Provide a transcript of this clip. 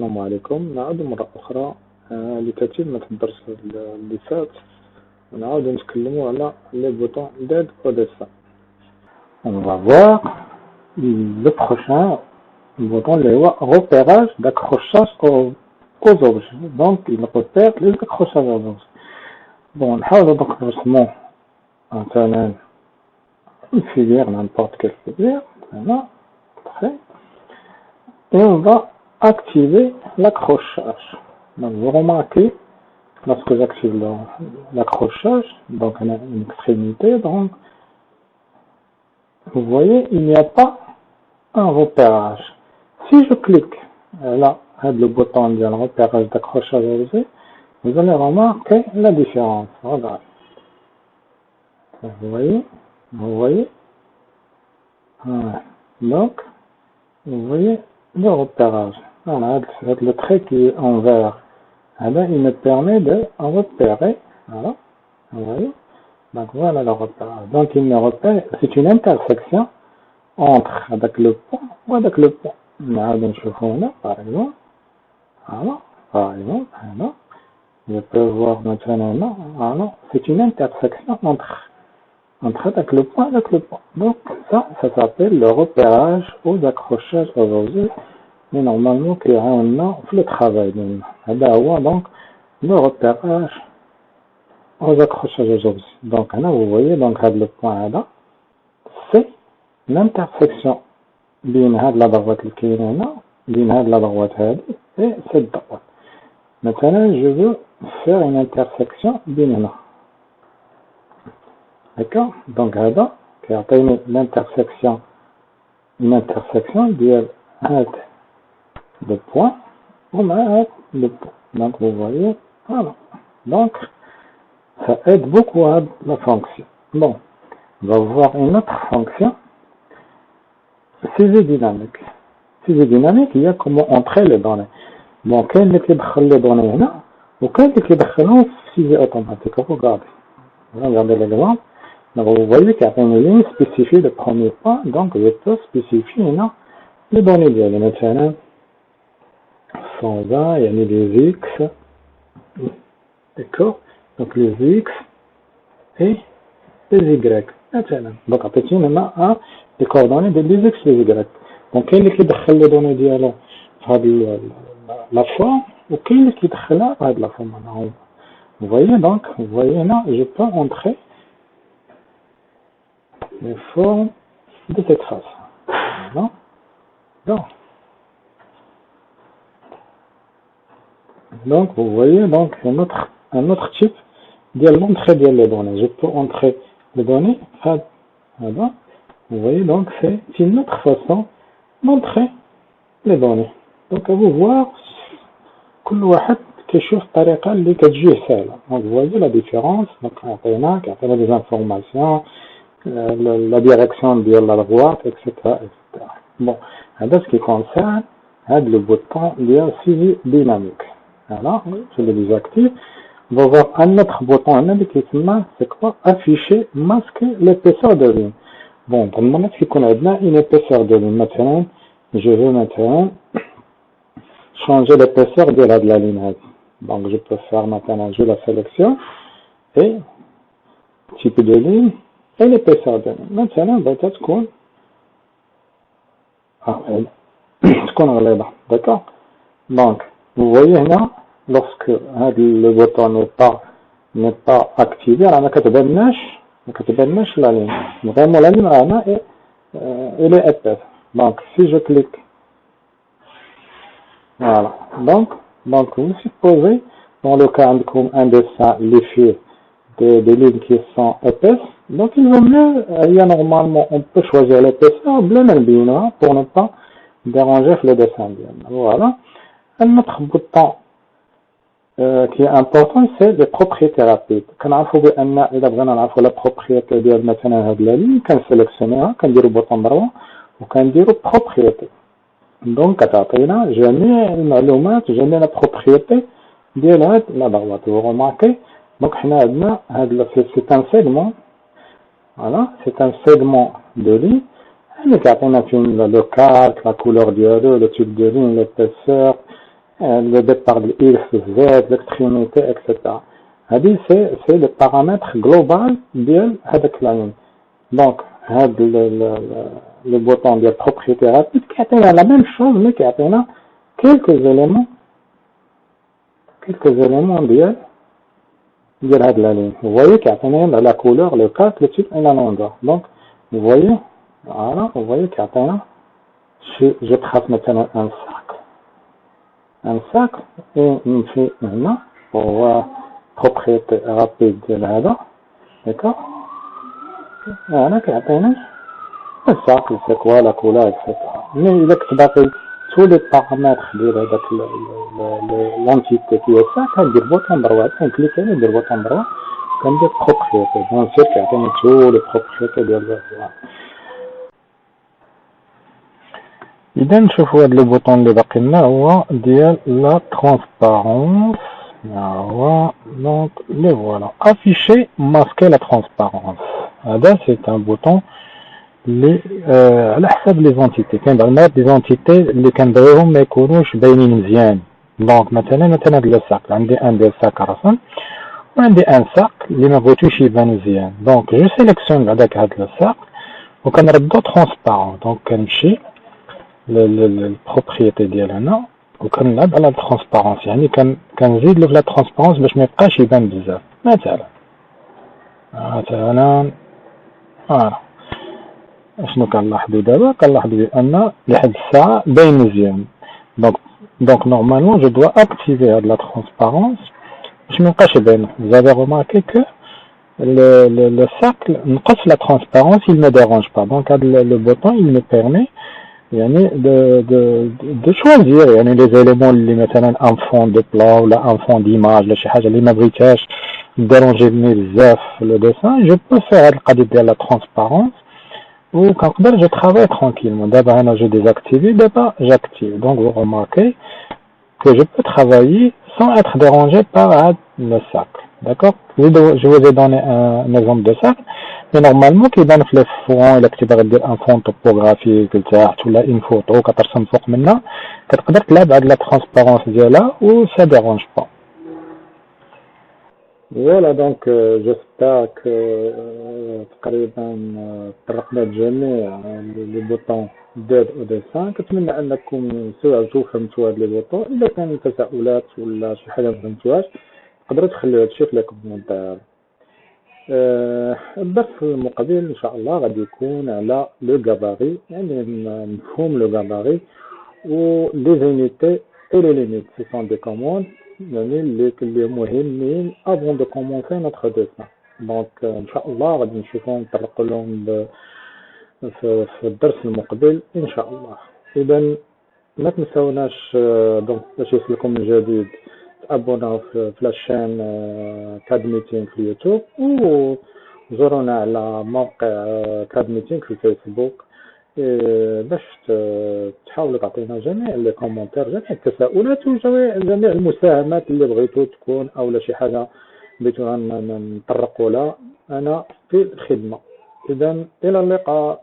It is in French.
السلام عليكم. نعود مرة أخرى لتتمة الدرس اللي فات، ونعود نتكلموا على les boutons d'aide au dessin. On va voir le prochain bouton, le repérage d'accrochage aux objets. Donc, il repère les accrochages aux objets. Bon, نحاول donc نرسموا مثلا une figure, n'importe quelle figure, voilà, parfait. Et on va activer l'accrochage. Donc vous remarquez, lorsque j'active l'accrochage, donc on a une extrémité, donc vous voyez, il n'y a pas un repérage. Si je clique là, le bouton de repérage d'accrochage objet, vous allez remarquer la différence. Regardez. Vous voyez, voilà. Donc, vous voyez le repérage. Voilà, le trait qui est en vert. Alors, il me permet de repérer. Voilà, vous voyez. Donc voilà le repérage. Donc il me repère, c'est une intersection entre avec le point ou avec le point. Là, par exemple. Voilà, par exemple. Voilà. Je peux voir maintenant là. Voilà. C'est une intersection entre avec le point et avec le point. Donc ça s'appelle le repérage ou l'accrochage aux objets. Mais normalement, qu'il y a un nom, le travail. Donc, le repérage aux accrochages aux objets. Donc, là, vous voyez, donc, le point là, c'est l'intersection بين la droite qui est là, بين la droite et cette droite. Maintenant, je veux faire une intersection بين là. D'accord? Donc, là, qui a l'intersection, une intersection de le point, on a le point. Donc, vous voyez, voilà. Donc, ça aide beaucoup à la fonction. Bon, on va voir une autre fonction. Saisie dynamique. Saisie dynamique, il y a comment entrer les données. Bon, quel est qui décale les données là, ou quel est qui décale en saisie automatique. Regardez l'exemple. Donc, vous voyez qu'il y a une ligne spécifiée de premier point. Donc, je peux spécifier là, les données de maintenant. 120, il y a les X, d'accord? Donc les X et les Y. Donc après, on a les coordonnées de les X et les Y. Donc quel est qui décale les données dialogue la forme ou quel est qui décale la forme. Vous voyez donc, vous voyez là, je peux entrer les formes de cette façon. Non? Non. Donc, vous voyez, donc, un autre type d'entrée des données. Je peux entrer les données, voilà. Vous voyez, donc, c'est une autre façon d'entrer les données. Donc, à vous voir, كل واحد كيشوف الطريقة اللي كتجيه سهلة. Donc, vous voyez la différence. Donc, عطينا des informations, la direction de la droite, etc., etc. Bon, هذا ce qui concerne le bouton de saisie dynamique. Voilà, je le désactive. On va voir un autre bouton, c'est quoi? Afficher, masquer l'épaisseur de ligne. Bon, pour le moment, ce qu'on a une épaisseur de ligne. Maintenant, je veux maintenant changer l'épaisseur de la ligne. Donc, je peux faire maintenant, je la sélection et type de ligne et l'épaisseur de ligne. Maintenant, peut-être qu'on relève, d'accord? Donc, vous voyez là, lorsque le bouton n'est pas activé, alors on كتبانش la ligne. Vraiment la ligne elle est épaisse. Donc si je clique, voilà. Donc vous supposez dans le cas un dessin les fils des lignes qui sont épaisses. Donc il vaut mieux, il y a normalement on peut choisir l'épaisseur bleu même pour ne pas déranger le dessin. Voilà. Un autre bouton qui est important, c'est les propriétés rapides. Quand on veut la propriété de la ligne, on sélectionne, on dit le bouton droit, ou on dit propriété. Donc, جميع المعلومات جميع la propriété de la droite. Vous remarquez? Donc, c'est un segment. Voilà, c'est un segment de ligne. Le cadre, la couleur du haut, le type de ligne, l'épaisseur, le départ de X, Z, l'extrémité, etc. هذه c'est le paramètre global ديال هذاك la ligne. Donc هذا le bouton ديال propriété rapide كيعطينا la même chose mais كيعطينا quelques éléments ديال هاد la ligne. Vous voyez كيعطينا la couleur, le cadre, le type et la longueur. Donc vous voyez, voilà, vous voyez كيعطينا je trace maintenant un cercle et نمشي هنا هو propriété rapide ديال هذا, d'accord. هنا كيعطينا le cercle c'est quoi, la couleur, etc. mais إلا كنت باغي tous les paramètres ديال هذاك l'entité qui est ça كندير بوطون droit, كنكليك عليه ندير بوطون droit كندير propriété bien sûr كيعطيني tous les propriétés ديال هذا. إذا نشوفوا هذا البوطون اللي باقي لنا هو ديال لا ترانسبارونس. هو دونك لي فوالا افيشي ماسكي لا ترانسبارونس. هذا سي ان بوطون اللي على حساب لي زونتيتي. كاين بعض المرات لي زونتيتي اللي كنبغيهم ما يكونوش باينين مزيان. دونك مثلا هذا لو ساكل عندي ان ديال ساك رسم وعندي ان ساك اللي ما بغيتوش يبان مزيان. دونك جو سيليكسيون هذاك هذا لو ساك وكنردو ترانسبارون. دونك كنمشي البروبريتي ديال هنا وكنلعب على الترانسبارونس، يعني كنزيد له في لا ترانسبارونس باش ما يبقاش يبان بزاف. مثلا شنو كنلاحظوا دابا؟ كنلاحظوا بان لحد الساعه باين مزيان. دونك نورمالمون جو دوا اكتيفي هاد لا ترانسبارونس باش ما يبقاش يبان. زافي روماركي كو le cercle نقص la transparence, il ne me dérange pas. Donc le bouton il me permet يعني de choisir يعني les éléments اللي مثلا un fond de plat ولا un fond d'image ولا شي حاجه اللي ما بغيتهاش ديرونجيني بزاف لو ديسان. جو بو فير هاد القضيه ديال لا ترانسبارونس وكنقدر جو travaille tranquillement. دابا انا جو ديزاكتيفي، دابا j'active. Donc vous remarquez que je peux travailler sans être dérangé par le cercle. D'accord. Je vous ai donné un exemple de cercle, mais normalement qui donne le fond il a un fond topographique ou là une photo كترسم فوق منها كتقدر تلعب على la transparence ديالها و ça dérange pas. Voilà, donc j'espère que تقريبا طرقنا لجميع les boutons ديال وديسان. كنتمنى انكم استوعبتوا وفهمتوا هاد لي بوطون. اذا كان تساؤلات ولا شي حاجه ما فهمتوهاش تقدروا تخليوها هادشي في لي كومونتير. الدرس المقبل ان شاء الله غادي يكون على لو غاباري، يعني مفهوم لو غاباري و لي زونيتي et les limites. Ce sont des commandes يعني اللي مهمين avant de commencer notre dessin. donc ان شاء الله غادي نشوفهم نطرقوا لهم في الدرس المقبل ان شاء الله. اذا ما تنساوناش دونك باش يوصلكم الجديد تابوناو في لاشين كاد ميتينغ في اليوتيوب وزورونا على موقع كاد ميتينغ في الفيسبوك باش تحاولوا تعطينا جميع لي كومونتير، جميع التساؤلات وجميع المساهمات اللي بغيتو تكون او لا شي حاجه بغيتو نطرقوا لها. انا في الخدمه. اذا الى اللقاء.